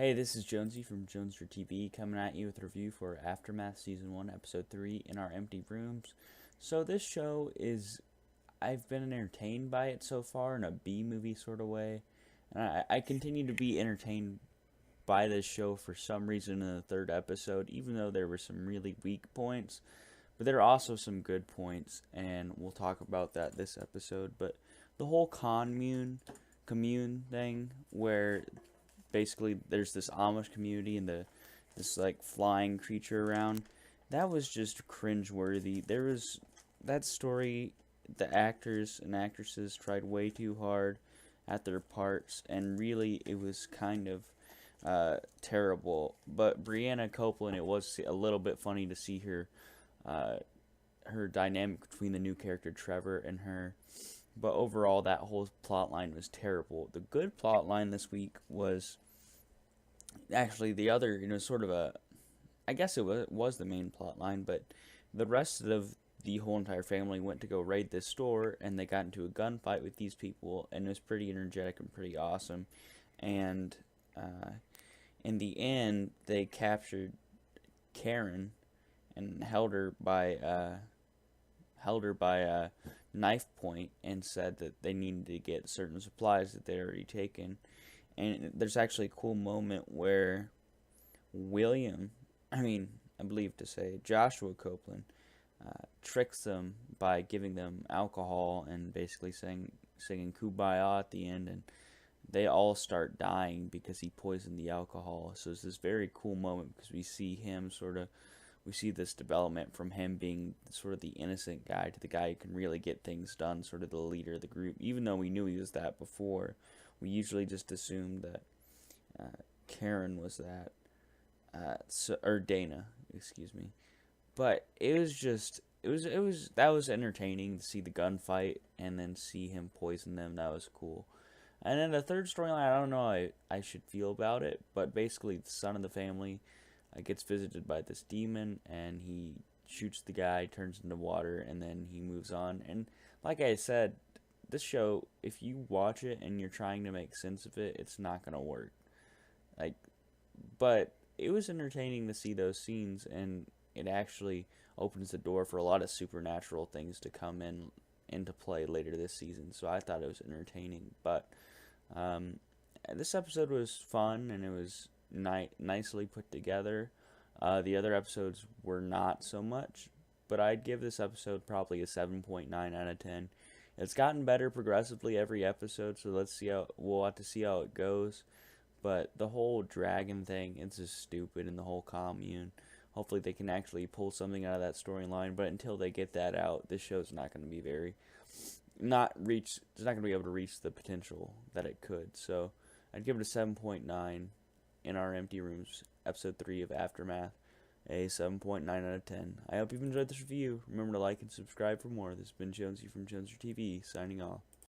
Hey, this is Jonesy from Jones TV coming at you with a review for Aftermath Season 1, Episode 3 in Our Empty Rooms. So, this show is. I've been entertained by it so far in a B movie sort of way. And I continue to be entertained by this show for some reason in the third episode, even though there were some really weak points. But there are also some good points, and we'll talk about that this episode. But the whole commune thing where basically there's this Amish community and this like flying creature around. That was just cringeworthy. There was that story. The actors and actresses tried way too hard at their parts, and really it was kind of terrible. But Brianna Copeland, it was a little bit funny to see her dynamic between the new character Trevor and her. But overall, that whole plot line was terrible. The good plot line this week was actually the other, sort of a. I guess it was the main plot line, but the rest of the whole entire family went to go raid this store, and they got into a gunfight with these people, and it was pretty energetic and pretty awesome. And in the end, they captured Karen and held her by knife point and said that they needed to get certain supplies that they'd already taken. And there's actually a cool moment where I believe to say Joshua Copeland, tricks them by giving them alcohol and basically singing Kumbaya at the end, and they all start dying because he poisoned the alcohol. So it's this very cool moment because we see this development from him being sort of the innocent guy to the guy who can really get things done, sort of the leader of the group. Even though we knew he was that before, we usually just assumed that Karen was that, or Dana, excuse me. But that was entertaining to see the gunfight and then see him poison them. That was cool. And then the third storyline, I don't know how I should feel about it, but basically the son of the family gets visited by this demon, and he shoots the guy, turns into water, and then he moves on. And like I said, this show, if you watch it and you're trying to make sense of it, it's not gonna work. Like, but it was entertaining to see those scenes, and it actually opens the door for a lot of supernatural things to come into play later this season. So I thought it was entertaining. But this episode was fun, and it was nicely put together. The other episodes were not so much, but I'd give this episode probably a 7.9 out of 10. It's gotten better progressively every episode, so we'll have to see how it goes. But the whole dragon thing, it's just stupid, and the whole commune. Hopefully they can actually pull something out of that storyline, but until they get that out, this show's not going to be it's not going to be able to reach the potential that it could. So I'd give it a 7.9 in Our Empty Rooms, episode 3 of Aftermath, a 7.9 out of 10. I hope you've enjoyed this review. Remember to like and subscribe for more. This has been Jonesy from Jones TV, signing off.